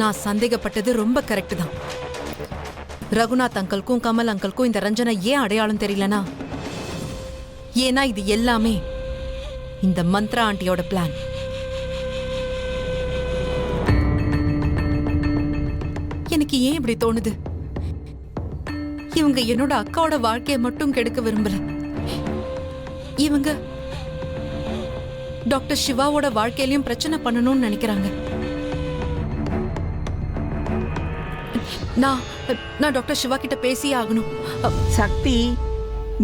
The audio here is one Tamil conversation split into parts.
நான் சந்தேகப்பட்டது ரொம்ப கரெக்ட் தான். ரகுநாத் அங்கிள்க்கும் கமல் அங்கிள்க்கும் இந்த ரஞ்சனா ஏன் அடையாளம் தெரியலனா, ஏன்னா இது எல்லாமே இந்த மந்த்ரா ஆண்டியோட பிளான். எனக்கு ஏன் இப்படி தோணுது? இவங்க என்னோட அக்காவோட வாழ்க்கையை மட்டும் கெடுக்க விரும்பல. இவங்க டாக்டர் சிவாவோட வாழ்க்கையிலையும் பிரச்சனை பண்ணணும்னு நினைக்கிறாங்க. நான் டாக்டர் சிவா கிட்ட பேசியே ஆகணும். சக்தி,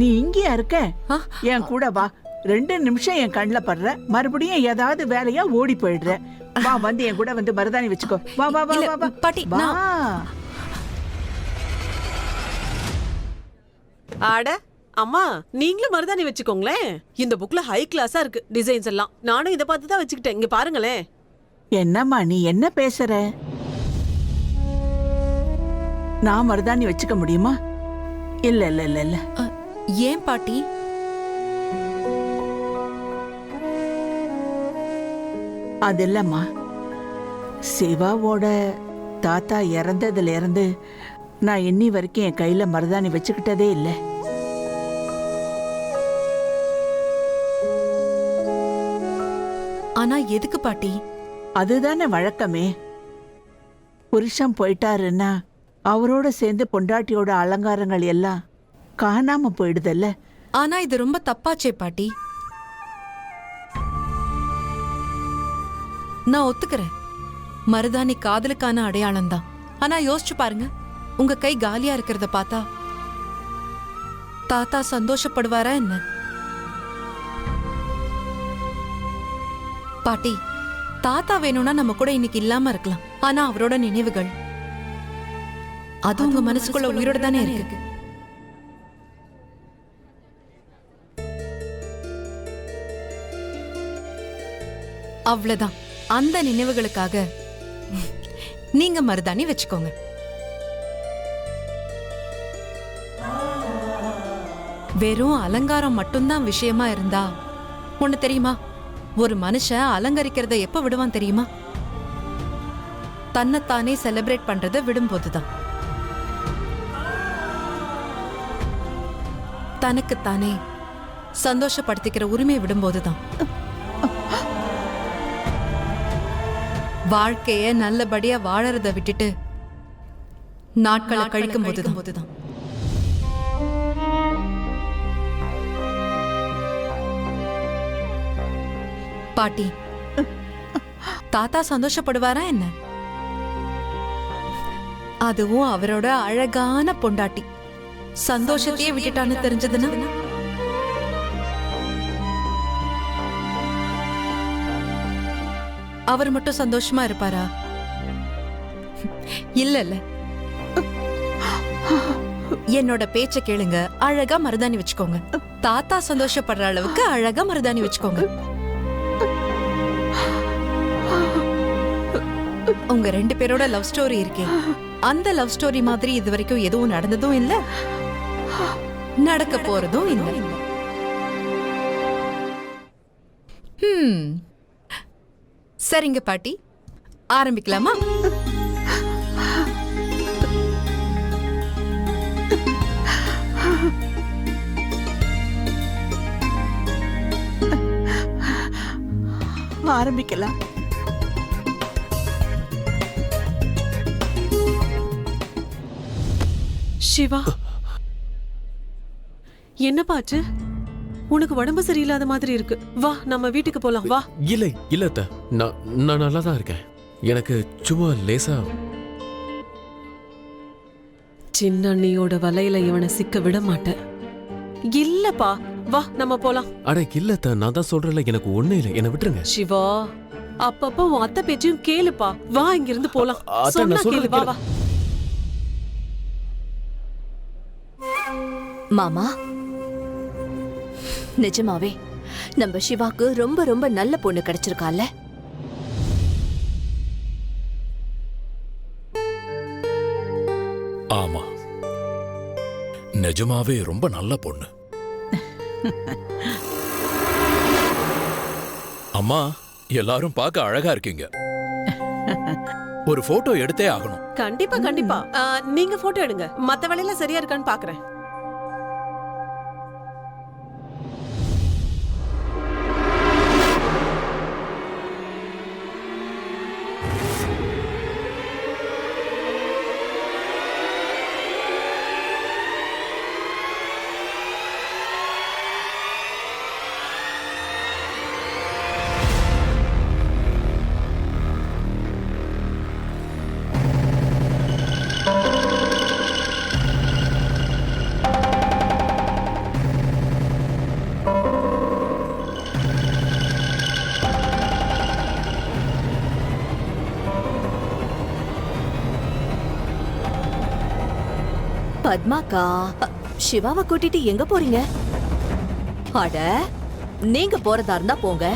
நீ இங்கேயா இருக்க? என் கூட வா. 2 நிமிஷம் என் கண்ணில் படுற, மறுபடியும் ஏதாவது வேலையா ஓடி போயிடுற. வா, வந்து என் கூட வந்து மருதாணி வச்சுக்கோ. வா வா வா வா பாட்டி. வா. ஆட அம்மா, நீங்களும் மருதாணி வச்சுக்கோங்களேன். இந்த புக்ல ஹை கிளாஸா இருக்கு டிசைன்ஸ் எல்லாம். நானும் இதை பார்த்து தான் வச்சுக்கிட்டேன். இங்க பாருங்களேன். என்னம்மா நீ என்ன பேசுற? நான் மருதாணி வச்சுக்க முடியுமா? இல்ல இல்ல இல்ல இல்ல. ஏன் பாட்டி? அது இல்லம்மா, சிவாவோட தாத்தா இறந்ததுல இருந்து நான் இன்னி வரைக்கும் என் கையில மருதாணி வச்சுக்கிட்டதே இல்லை. ஆனா எதுக்கு பாட்டி? அதுதானே வழக்கமே. புருஷன் போயிட்டாருன்னா அவரோட சேர்ந்து பொண்டாட்டியோட அலங்காரங்கள் எல்லாம் காணாம போயிடுதல்ல. ஆனா இது ரொம்ப தப்பாச்சே பாட்டி. நான் ஒத்துக்கிறேன், மருதாணி காதலுக்கான அடையாளம் தான். ஆனா யோசிச்சு பாருங்க, உங்க கை காலியா இருக்கிறத பார்த்தா தாத்தா சந்தோஷப்படுவாரா என்ன? பாட்டி, தாத்தா வேணும்னா நம்ம கூட இன்னைக்கு இல்லாம இருக்கலாம். ஆனா அவரோட நினைவுகள் அது உங்க மனசுக்குள்ள உயிரோட தானே இருக்கு. அவ்வளவுதான். அந்த நினைவுகளுக்காக நீங்க மருதாணி வச்சுக்கோங்க. வெறும் அலங்காரம் மட்டும்தான் விஷயமா இருந்தா, ஒண்ணு தெரியுமா, ஒரு மனுஷன் அலங்கரிக்கிறத எப்ப விடுவான் தெரியுமா? தன்னைத்தானே செலிப்ரேட் பண்றத விடும்போதுதான். தனக்குத்தானே சந்தோஷப்படுத்திக்கிற உரிமையை விடும்போதுதான். வாழ்க்கைய நல்லபடியா வாழறத விட்டுட்டு நாட்களை கழிக்கும் போதுதான். பாட்டி, தாத்தா சந்தோஷப்படுவாரா என்ன? அதுவும் அவரோட அழகான பொண்டாட்டி சந்தோஷத்தையே விட்டுட்டான்னு தெரிஞ்சதுன்னா அவர் மட்டும் சந்தோஷமா இருப்பாரா? இல்ல இல்ல. என்னோட பேச்ச கேளுங்க, அழகா மருதாணி வச்சுக்கோங்க. தாத்தா சந்தோஷப்படுற அளவுக்கு அழகா மருதாணி வச்சுக்கோங்க. உங்க 2 பேரோட லவ் ஸ்டோரி இருக்கே, அந்த லவ் ஸ்டோரி மாதிரி இது வரைக்கும் எதுவும் நடந்ததும் இல்ல, நடக்க போறதும் இல்ல. சரிங்க பாட்டி, ஆரம்பிக்கலாமா? ஆரம்பிக்கலாம். சிவா, என்ன பாச்சு? உனக்கு உடம்பு சரியில்லாத மாதிரி இருக்கு. வா, நம்ம வீட்டுக்கு போலாம். வா. இல்ல இல்ல அத்தை, நான் நல்லா தான் இருக்கேன். எனக்கு சும்மா லேசா. சின்ன அண்ணியோட வலையில இவனை சிக்க விட மாட்டேன். இல்லப்பா, வா நம்ம போலாம். அட இல்ல அத்தை, நான் தான் சொல்றேன்ல, எனக்கு ஒண்ணு இல்ல, என்ன விட்டுருங்க. சிவா, அப்பப்ப உன் அத்தை பேச்சையும் கேளுப்பா. வா, இங்க இருந்து போலாம். அத்தை, நான் கேளு. வா வா. மாமா, நிஜமாவே நம்ம சிவாக்கு ரொம்ப ரொம்ப நல்ல பொண்ணு கிடைச்சிருக்கால. ஆமா, நிஜமாவே ரொம்ப நல்ல பொண்ணு. அம்மா, எல்லாரும் பார்க்க அழகா இருக்கீங்க. ஒரு போட்டோ எடுத்தே ஆகணும். கண்டிப்பா கண்டிப்பா. நீங்க போட்டோ எடுங்க, மத்த வேலையெல்லாம் சரியா இருக்கான்னு பாக்குறேன். பத்மாக்கா, சிவாவை கூட்டிட்டு எங்க போறீங்க? அட, நீங்க போறதா இருந்தா போங்க,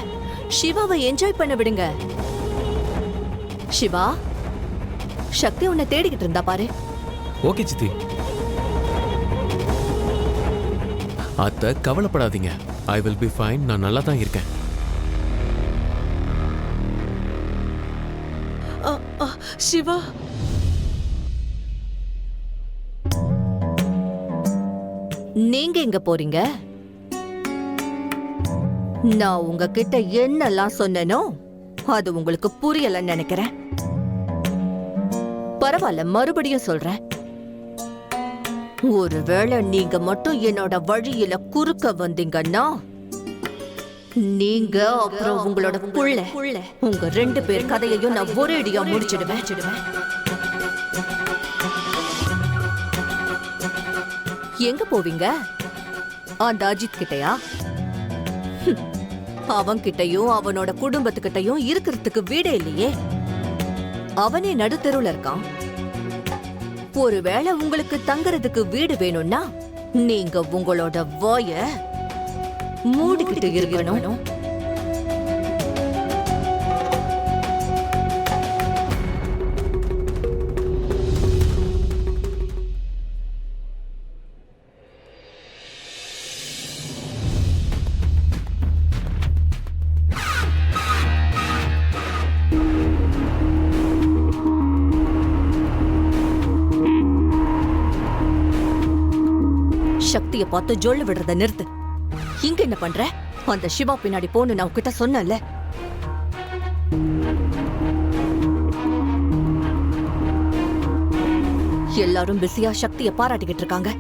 சிவாவை என்ஜாய் பண்ண விடுங்க. சிவா, சக்தி உன்னை தேடிக்கிட்டு இருந்தா பாரு. ஓகே சித்தி. அத்தை கவலைப்படாதீங்க, ஐ வில் பி ஃபைன். நான் நல்லா தான் இருக்கேன். சிவா, நீங்க எங்க போறீங்க? நான் உங்ககிட்ட என்னெல்லாம் சொன்னேனோ அது உங்களுக்கு புரியலன்னு நினைக்கிறேன். பரவாயில்ல, மறுபடியும் சொல்றேன். ஒருவேளை நீங்க மட்டும் என்னோட வழியில குறுக்க வந்தீங்கன்னா, நீங்க அப்புறம் உங்களோட புள்ள, உங்க 2 பேர் கதையையும் நான் ஒரேடியா முடிச்சிடுவேன். எங்க போவீங்க? அந்த அஜித் கிட்டயா? அவன்கிட்டயும் அவனோட குடும்பத்துக்கிட்டயும் இருக்கிறதுக்கு வீடே இல்லையே. அவனே நடுத்தெருவுல இருக்கான். ஒருவேளை உங்களுக்கு தங்கறதுக்கு வீடு வேணும்னா நீங்க உங்களோட வாய மூடிக்கிட்டு இருக்கணும். சக்தியை பார்த்து ஜொல்லு விடுறத நிறுத்து. இங்க என்ன பண்ற? அந்த சிவா பின்னாடி போன்னு நான் உன்கிட்ட சொன்னேன்ல. எல்லாரும் பிஸியா சக்தியை பாராட்டிக்கிட்டு இருக்காங்க.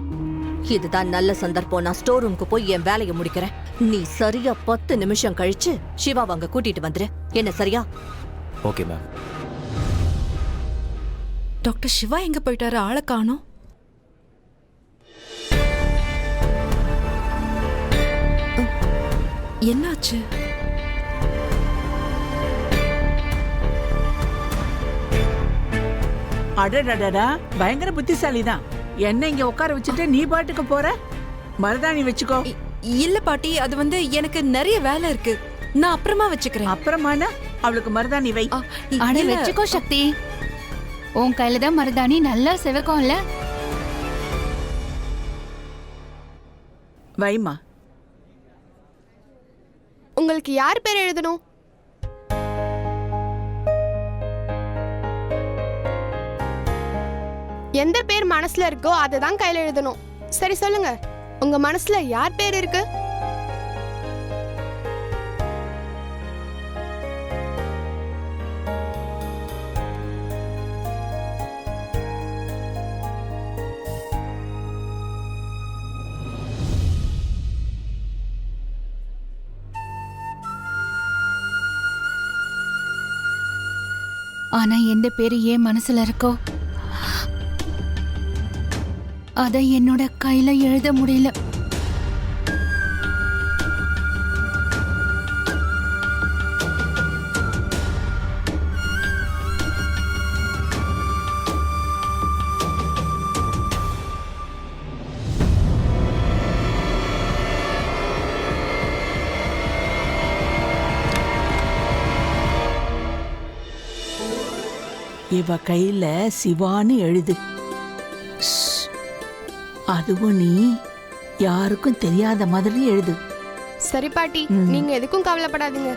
இதுதான் நல்ல சந்தர்ப்பம். நான் ஸ்டோர் ரூமுக்கு போய் என் வேலையை முடிக்கிறேன். நீ சரியா 10 நிமிஷம் கழிச்சு சிவா அங்க கூட்டிட்டு வந்துரு. என்ன சரியா? Okay ma'am. டாக்டர் சிவா எங்க போயிட்டாரு? ஆளை காணோம். என்னாச்சு? அடடடடா, பயங்கர புத்திசாலிதான். என்ன இங்க உட்கார வச்சுட்டு நீ பாட்டுக்கு போற? மருதாணி வச்சுக்கோ. இல்ல பாட்டி, அது வந்து எனக்கு நிறைய வேலை இருக்கு. நான் அப்புறமா வச்சுக்கிறேன். அப்புறமான அவளுக்கு மருதாணி வை. அட வச்சுக்கோ சக்தி, உன் கையில தான் மருதாணி நல்லா சிவக்கும்ல. வைமா. உங்களுக்கு யார் பேர் எழுதணும்? எந்த பேர் மனசுல இருக்கோ அதை தான் கையில எழுதணும். சரி சொல்லுங்க, உங்க மனசுல யார் பேர் இருக்கு? ஆனா எந்த பேரு ஏன் மனசுல இருக்கோ அத என்னோட கையில எழுத முடியல. இவ கையில சிவான்னு எழுது. அதுவும் நீ யாருக்கும் தெரியாத மாதிரி எழுது. சரி பாட்டி, நீங்க எதுக்கும் கவலைப்படாதீங்க.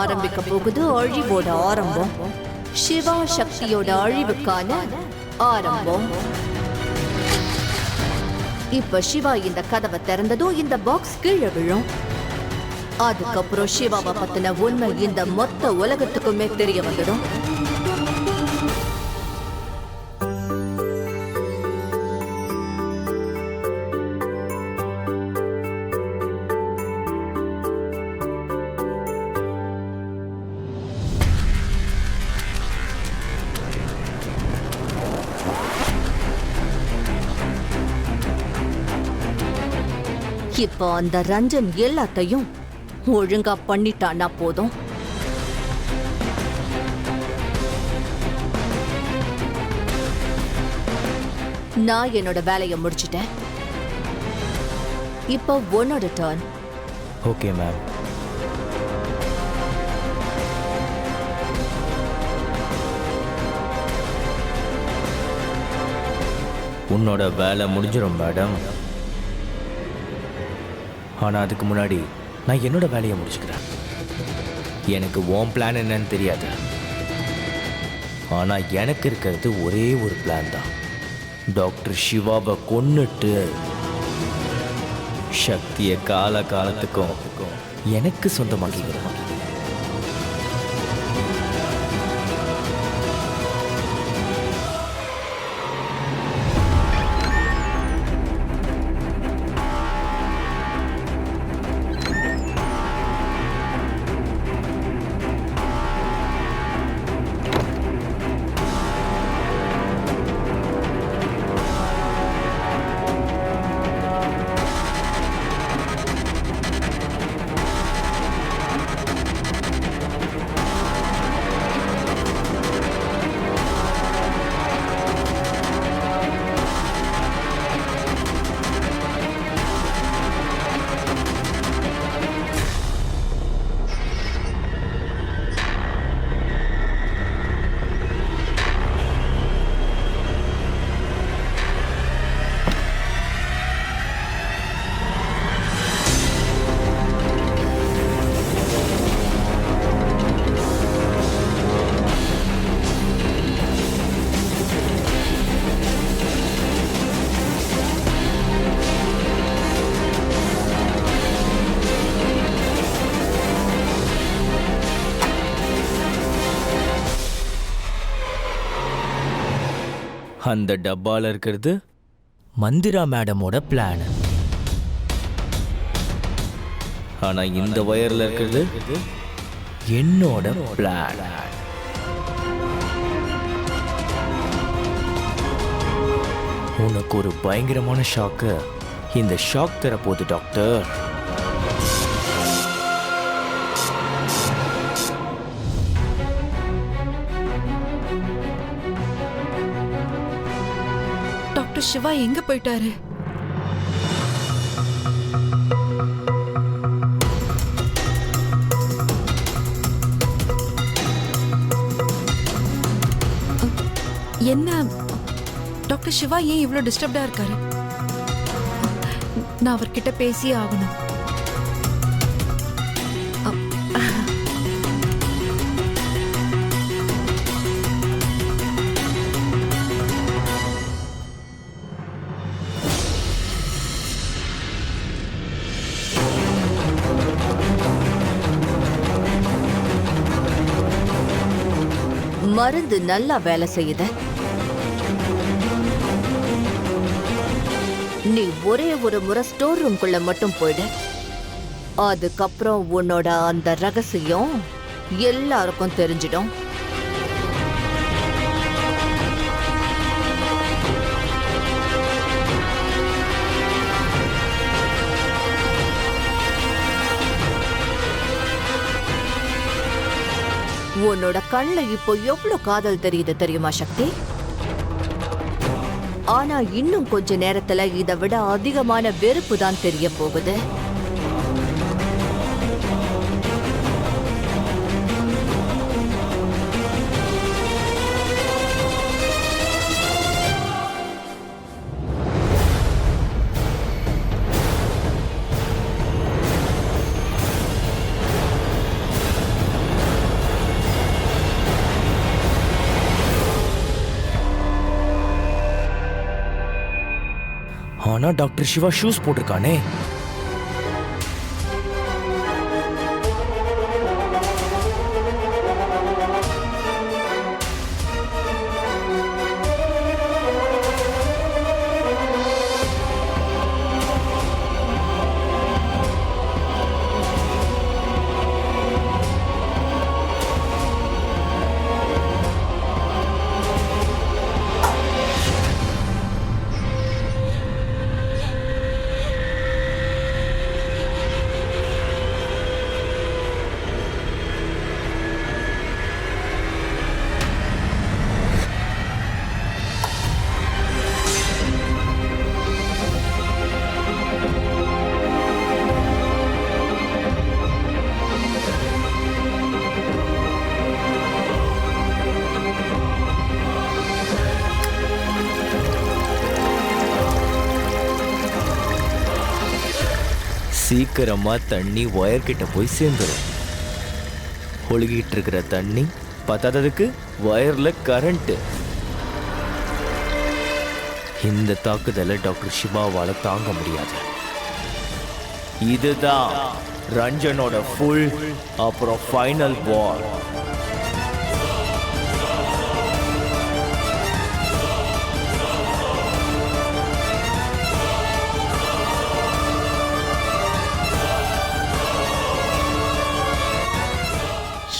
ஆரம்பிக்க போகுது அழிவோட ஆரம்பம். சிவா சக்தியோட அழிவுக்கான ஆரம்பம். இப்ப சிவா இந்த கதவை திறந்ததும் இந்த பாக்ஸ் கீழே விழும். அதுக்கப்புறம் சிவாவை பத்தின உண்மை இந்த மொத்த உலகத்துக்குமே தெரிய வந்துடும். இப்போ அந்த ரஞ்சன் எல்லாத்தையும் ஒழுங்கா பண்ணிட்டான்னா போதும். நான் என்னோட வேலையை முடிச்சிட்டேன். இப்போ உன்னோட டர்ன். Okay ma'am. உன்னோட வேலை முடிஞ்சிடும் மேடம். ஆனால் அதுக்கு முன்னாடி நான் என்னோட வேலையை முடிச்சுக்கிறேன். எனக்கு உன் பிளான் என்னன்னு தெரியாது, ஆனால் எனக்கு இருக்கிறது ஒரே ஒரு பிளான் தான். டாக்டர் சிவாவை கொன்னுட்டு சக்தியை காலத்துக்கும் எனக்கு சொந்தமாக்கிக்கிறேன். அந்த டப்பால இருக்கிறது மந்திரா மேடமோட பிளான். ஆனா இந்த வயர்ல இருக்கிறது என்னோட பிளான். உனக்கு ஒரு பயங்கரமான ஷாக்கு இந்த ஷாக் தரப்போகுது டாக்டர். டாக்டர் சிவா எங்க போயிட்டாரு? என்ன டாக்டர் சிவா ஏன் இவ்வளவு டிஸ்டர்ப்டா இருக்காரு? நான் அவர்கிட்ட பேசியே ஆகணும். மருந்து நல்லா வேலை செய்யுது. நீ ஒரே ஒரு முறை ஸ்டோர் ரூம்குள்ள மட்டும் போயிடு. அதுக்கப்புறம் உன்னோட அந்த ரகசியம் எல்லாருக்கும் தெரிஞ்சிடும். உன்னோட கண்ணுல இப்போ எவ்வளவு காதல் தெரியுது தெரியுமா சக்தி? ஆனா இன்னும் கொஞ்ச நேரத்துல இதை விட அதிகமான வெறுப்பு தான் தெரிய போகுது. ஆனா டாக்டர் சிவா ஷூஸ் போட்டிருக்கானே. சீக்கிரமா தண்ணி ஒயர் கிட்ட போய் சேர்ந்துடும். ஒழுகிட்டு இருக்கிற தண்ணி பத்தாததுக்கு வயர்ல கரண்ட். இந்த தாக்குதலை டாக்டர் சிவாவால தாங்க முடியாது. இதுதான் ரஞ்சனோட ஃபுல் அப்புறம் ஃபைனல் வார்.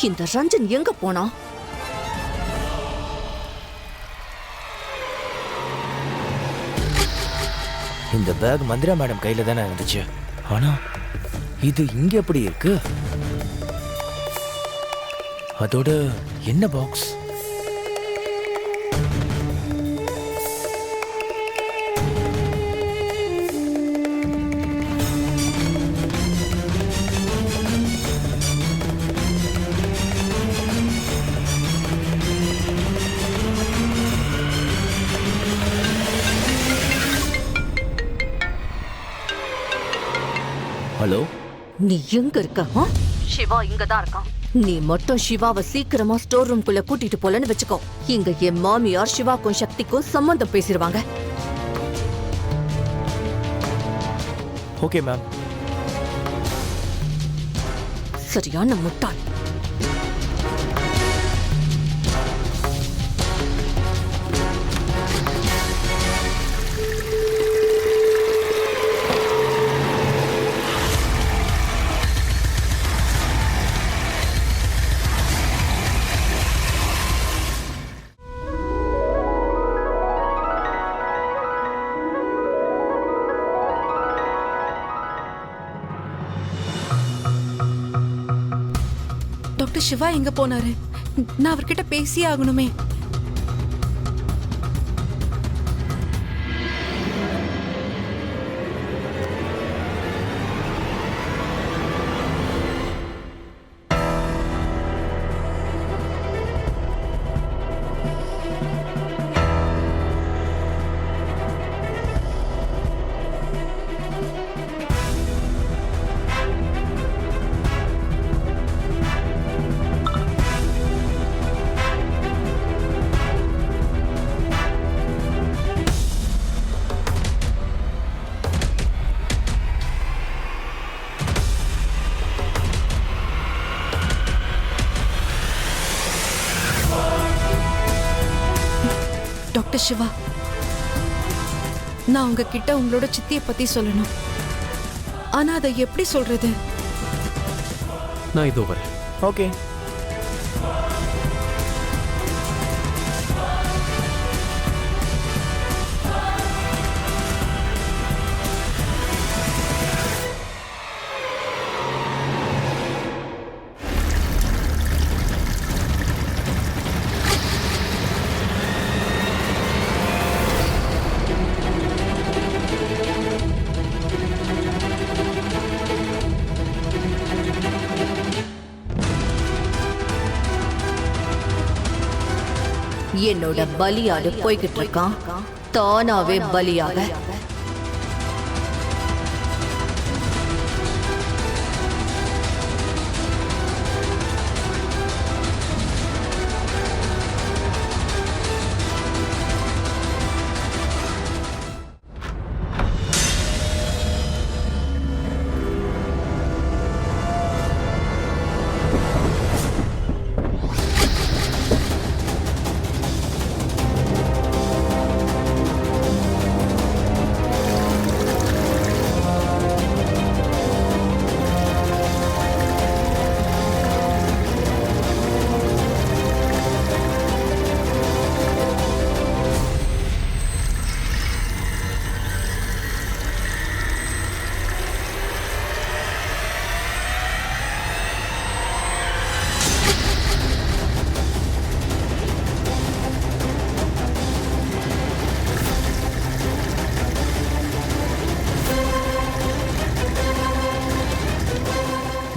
இந்த ரஞ்சன் எங்க போனா? இந்த பேக் மந்திரா மேடம் கையில தானே இருந்துச்சு. ஆனா இது இங்க எப்படி இருக்கு? அதோட என்ன பாக்ஸ்? ஹலோ, நீ எங்க இருக்க? சிவா இங்க தான் இருக்கான். நீ மட்டும் சிவாவை சீக்கிரமா ஸ்டோர் ரூம்குள்ள கூட்டிட்டு போலன்னு வெச்சுக்கோ. இங்க என் மாமியார் சிவாக்கும் சக்திக்கும் சம்பந்தம் பேசிடுவாங்க. Okay ma'am. சரியான முட்டாள். டாக்டர் சிவா எங்க போனாரு? நான் அவர்கிட்ட பேசியே ஆகணுமே. டாக்டர் சிவா, நான் உங்ககிட்ட உங்களோட சித்தியை பத்தி சொல்லணும். ஆனா அதை எப்படி சொல்றது? நான் இதோ வரேன். ஓகே. என்னோட பலியாடு போய்கிட்டு இருக்கான், தானாவே பலியாக.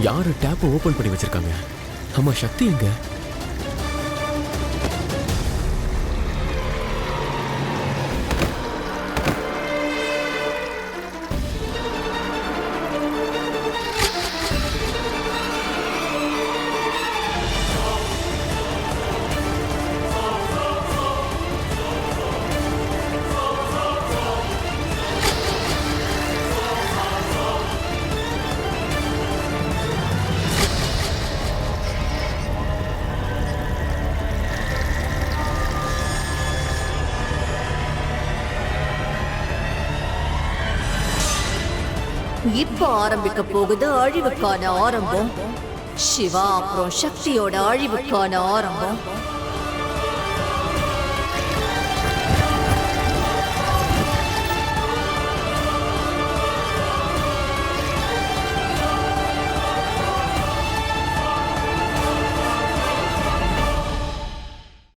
யாரு டேப்பை ஓபன் பண்ணி வச்சிருக்காங்க? அம்மா சக்தி எங்க? இப்ப ஆரம்பிக்க போகுது அழிவுக்கான ஆரம்பம். சிவா அப்புறம் சக்தியோட அழிவுக்கான ஆரம்பம்.